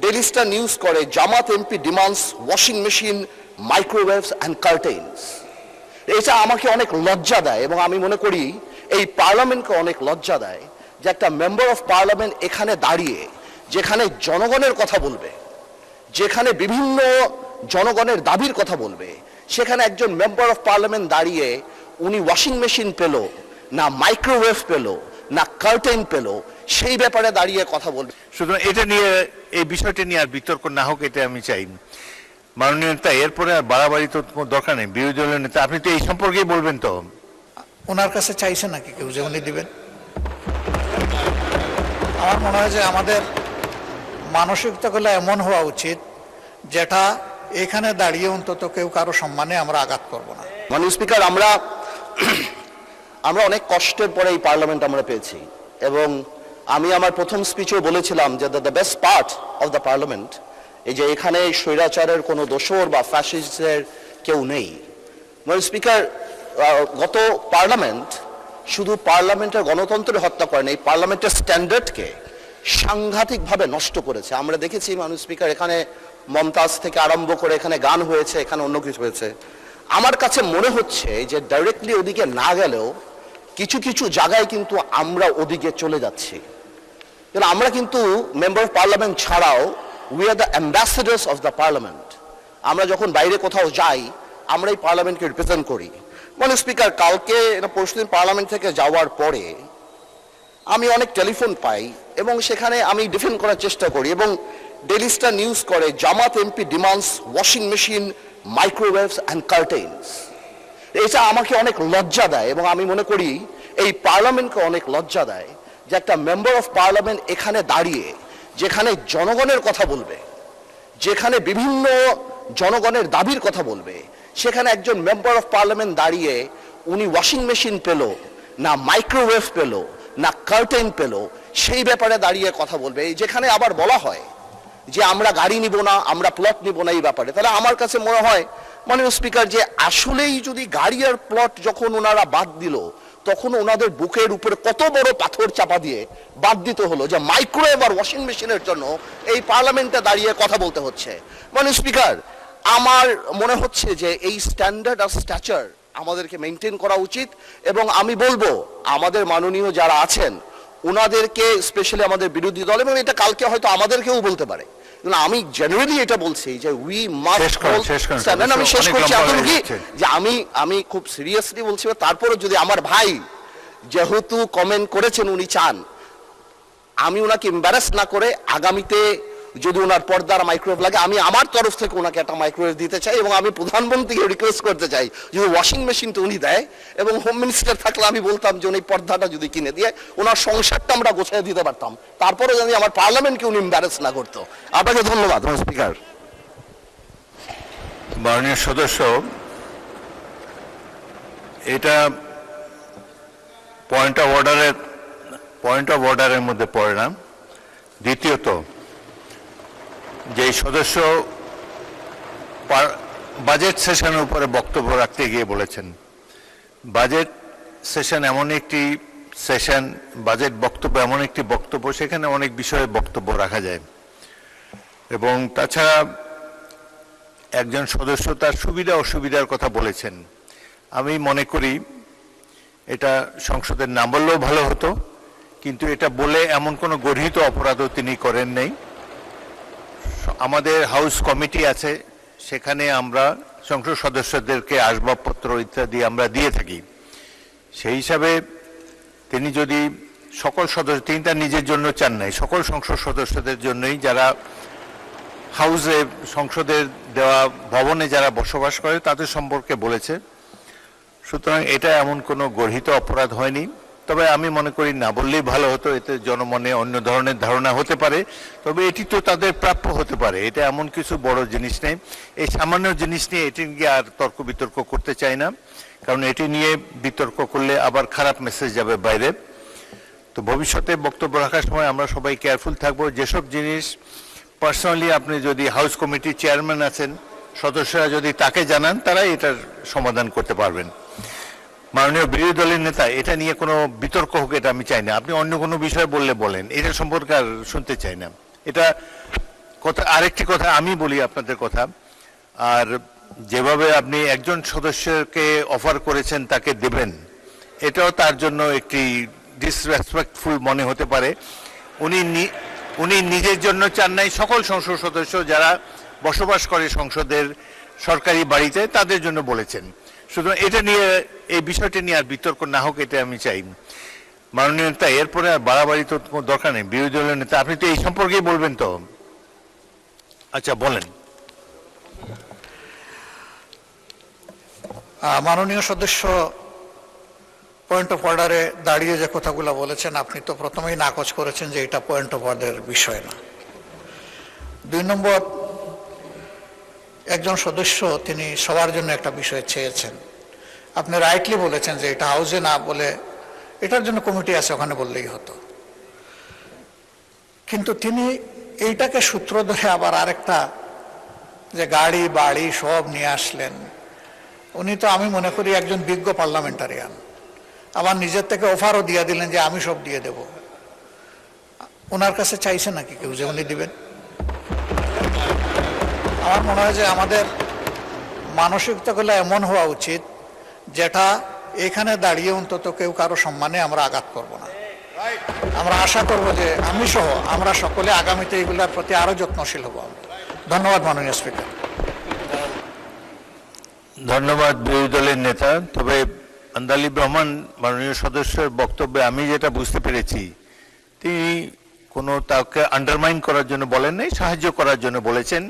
Daily Star news করে Jamaat MP demands washing machine microwaves and curtains. এটা আমাকে অনেক লজ্জা দেয় এবং আমি মনে করি এই পার্লামেন্টকে অনেক লজ্জা দেয় যে একটা মেম্বার অফ পার্লামেন্ট এখানে দাঁড়িয়ে যেখানে জনগণের কথা বলবে, যেখানে বিভিন্ন জনগণের দাবির কথা বলবে, সেখানে একজন মেম্বার অফ পার্লামেন্ট দাঁড়িয়ে উনি ওয়াশিং মেশিন পেল না, মাইক্রোওয়েভ পেল না, কার্টেন পেল, সেই ব্যাপারে দাঁড়িয়ে কথা বলবে। সুতরাং এটা নিয়ে, এই বিষয়টা নিয়ে আর বিতর্ক না হোক, এটা আমি চাই। মাননীয় নেতা, এরপরে আর বাড়াবাড়ি তো দরকার নেই। বিরোধী দলের নেতা, আপনি তো এই সম্পর্কেই বলবেন। তো ওনার কাছে চাইছে নাকি কেউ যে উনি দিবেন? আমার মনে হয় যে আমাদের মানসিকতাগুলো এমন হওয়া উচিত যেটা এখানে দাঁড়িয়ে অন্তত কেউ কারো সম্মানে আমরা আঘাত করব না। মাননীয় স্পিকার, আমরা অনেক কষ্টের পরে এই পার্লামেন্ট আমরা পেয়েছি এবং আমি আমার প্রথম স্পিচেও বলেছিলাম যে the best part of the parliament এই যে এখানে স্বৈরাচারের কোনো দোসর বা ফ্যাসিস্টের কেউ নেই। মাননীয় স্পিকার, গত পার্লামেন্ট শুধু পার্লামেন্টের গণতন্ত্রের হত্যা করেন, এই পার্লামেন্টের স্ট্যান্ডার্ডকে সাংঘাতিকভাবে নষ্ট করেছে। আমরা দেখেছি মাননীয় স্পিকার, এখানে মমতাজ থেকে আরম্ভ করে এখানে গান হয়েছে, এখানে অন্য কিছু হয়েছে। আমার কাছে মনে হচ্ছে যে ডাইরেক্টলি ওদিকে না গেলেও কিছু কিছু জায়গায় কিন্তু আমরা ওদিকে চলে যাচ্ছি। আমরা কিন্তু মেম্বার অফ পার্লামেন্ট ছাড়াও we are the ambassadors of the parliament. আমরা যখন বাইরে কোথাও যাই আমরা এই পার্লামেন্টকে রিপ্রেজেন্ট করি। মাননীয় স্পিকার, কালকে পরশুদিন পার্লামেন্ট থেকে যাওয়ার পরে আমি অনেক টেলিফোন পাই এবং সেখানে আমি ডিফেন্ড করার চেষ্টা করি এবং ডেইলি স্টার নিউজ করে Jamaat MP demands washing machine microwaves and curtains. এটা আমাকে অনেক লজ্জা দেয় এবং আমি মনে করি এই পার্লামেন্টকে অনেক লজ্জা দেয় যে একটা মেম্বার অফ পার্লামেন্ট এখানে দাঁড়িয়ে যেখানে জনগণের কথা বলবে, যেখানে বিভিন্ন জনগণের দাবির কথা বলবে, সেখানে একজন মেম্বার অফ পার্লামেন্ট দাঁড়িয়ে উনি ওয়াশিং মেশিন পেল না, মাইক্রোওয়েভ পেল না, কার্টেন পেল, সেই ব্যাপারে দাঁড়িয়ে কথা বলবে। যেখানে আবার বলা হয় যে আমরা গাড়ি নিব না, আমরা প্লট নিব না এই ব্যাপারে, তাহলে আমার কাছে মনে হয় মাননীয় স্পিকার যে আসলেই যদি গাড়ি আর প্লট যখন ওনারা বাদ দিল তখন ওনাদের বুকের উপরে কত বড় পাথর চাপা দিয়ে বাদ দিতে হলো যে মাইক্রোওয়েভ আর ওয়াশিং মেশিনের জন্য এই পার্লামেন্টে দাঁড়িয়ে কথা বলতে হচ্ছে। মাননীয় স্পিকার, আমার মনে হচ্ছে যে এই স্ট্যান্ডার্ড আর স্ট্যাচার আমাদেরকে মেনটেন করা উচিত এবং আমি বলবো আমাদের মাননীয় যারা আছেন ওনাদেরকে, স্পেশালি আমাদের বিরোধী দল, এবং এটা কালকে হয়তো আমাদেরকেও বলতে পারে, আমি জেনারেলি এটা বলছি যে উই মাস্ট, আমি শেষ করছি এতটুকু যে আমি খুব সিরিয়াসলি বলছি। তারপরে যদি আমার ভাই যেহেতু কমেন্ট করেছেন উনি চান আমি ওনাকে এম্বারাস না করে আগামীতে যদি ওনার পর্দার মাইক্রোওয়েভ লাগে আমি আমার তরফ থেকে ওনাকে একটা মাইক্রোওয়েভ দিতে চাই এবং আমি প্রধানমন্ত্রীকে রিকোয়েস্ট করতে চাই যদি ওয়াশিং মেশিনটা উনি দেয় এবং হোম মিনিস্টার থাকলে আমি বলতাম যে উনি পর্দাটা যদি কিনে দিয়ে ওনার সংসারটা আমরা গোছায় দিতে পারতাম, তারপরে যদি আমার পার্লামেন্টকে উনি এম্বারাস না করতো। আপনাকে ধন্যবাদ স্পিকার। মাননীয় সদস্য, এটা পয়েন্ট অফ অর্ডারের মধ্যে পড়ে না। দ্বিতীয়ত, যে সদস্য বাজেট সেশনের উপরে বক্তব্য রাখতে গিয়ে বলেছেন, বাজেট সেশন এমন একটি সেশন, বাজেট বক্তব্য এমন একটি বক্তব্য সেখানে অনেক বিষয়ে বক্তব্য রাখা যায় এবং তাছাড়া একজন সদস্য তার সুবিধা অসুবিধার কথা বলেছেন। আমি মনে করি এটা সংসদের না বললেও ভালো হতো, কিন্তু এটা বলে এমন কোনো গর্হিত অপরাধও তিনি করেন নাই। আমাদের হাউস কমিটি আছে, সেখানে আমরা সংসদ সদস্যদেরকে আসবাবপত্র ইত্যাদি আমরা দিয়ে থাকি। সেই হিসাবে তিনি যদি সকল সদস্য, তিনি তার নিজের জন্য চান নাই, সকল সংসদ সদস্যদের জন্যই যারা হাউসে, সংসদের দেওয়া ভবনে যারা বসবাস করে তাদের সম্পর্কে বলেছে। সুতরাং এটা এমন কোনো গর্হিত অপরাধ হয়নি। তবে আমি মনে করি না বললেই ভালো হতো, এতে জনমনে অন্য ধরনের ধারণা হতে পারে। তবে এটি তো তাদের প্রাপ্য হতে পারে, এটা এমন কিছু বড় জিনিস নেই। এই সামান্য জিনিস নিয়ে এটি নিয়ে আর তর্ক বিতর্ক করতে চাই না, কারণ এটি নিয়ে বিতর্ক করলে আবার খারাপ মেসেজ যাবে বাইরে। তো ভবিষ্যতে বক্তব্য রাখার সময় আমরা সবাই কেয়ারফুল থাকবো। যেসব জিনিস পার্সোনালি আপনি যদি হাউস কমিটির চেয়ারম্যান আছেন, সদস্যরা যদি তাকে জানান, তারাই এটার সমাধান করতে পারবেন। মাননীয় বিরোধী দলের নেতা, এটা নিয়ে কোনো বিতর্ক হোক এটা আমি চাই না। আপনি অন্য কোনো বিষয় বললে বলেন, এটা সম্পর্কে আর শুনতে চাই না। এটা কথা আরেকটি কথা আমি বলি আপনাদের কথা, আর যেভাবে আপনি একজন সদস্যকে অফার করেছেন তাকে দেবেন, এটাও তার জন্য একটি ডিসরেসপেক্টফুল মনে হতে পারে। উনি নিজের জন্য চান নাই, সকল সংসদ সদস্য যারা বসবাস করে সংসদের সরকারি বাড়িতে তাদের জন্য বলেছেন। সুতরাং এটা নিয়ে, এই বিষয়টা নিয়ে আর বিতর্ক না হোক, এটা আমি চাই। মাননীয় নেতা, এরপরে আর বাড়াবাড়ি তো কোনো দরকার নেই। বিরোধী দলের নেতা, আপনি তো এই সম্পর্কেই বলবেন তো? আচ্ছা, বলেন। মাননীয় সদস্য পয়েন্ট অফ অর্ডারে দাঁড়িয়ে যে কথাগুলো বলেছেন, আপনি তো প্রথমেই নাকচ করেছেন যে এটা পয়েন্ট অফ অর্ডারের বিষয় না। 2 নম্বর, একজন সদস্য তিনি সবার জন্য একটা বিষয় চেয়েছেন। আপনি রাইটলি বলেছেন যে এটা হাউসে না বলে এটার জন্য কমিটি আছে, ওখানে বললেই হতো। কিন্তু তিনি এইটাকে সূত্র ধরে আবার আরেকটা, যে গাড়ি বাড়ি সব নিয়ে আসলেন। উনি তো, আমি মনে করি, একজন বিজ্ঞ পার্লামেন্টারিয়ান। আবার নিজের থেকে অফারও দিয়ে দিলেন যে আমি সব দিয়ে দেব। ওনার কাছে চাইছে নাকি কেউ যে উনি দিবেন? আমার মনে হয় যে আমাদের মানসিকতাগুলো এমন হওয়া উচিত যেটা এখানে দাঁড়িয়ে অন্তত কেউ কারো সম্মানে আমরা আঘাত করব না। আমরা আশা করব যে আমি সহ আমরা সকলে আগামীতে এগুলোর প্রতি আরো যত্নশীল হব। ধন্যবাদ মাননীয় স্পিকার। ধন্যবাদ বিরোধী দলের নেতা। তবে আন্দালিব রহমান মাননীয় সদস্যের বক্তব্যে আমি যেটা বুঝতে পেরেছি, তিনি কোনো তাকে আন্ডারমাইন করার জন্য বলেন নাই, সাহায্য করার জন্য বলেছেন।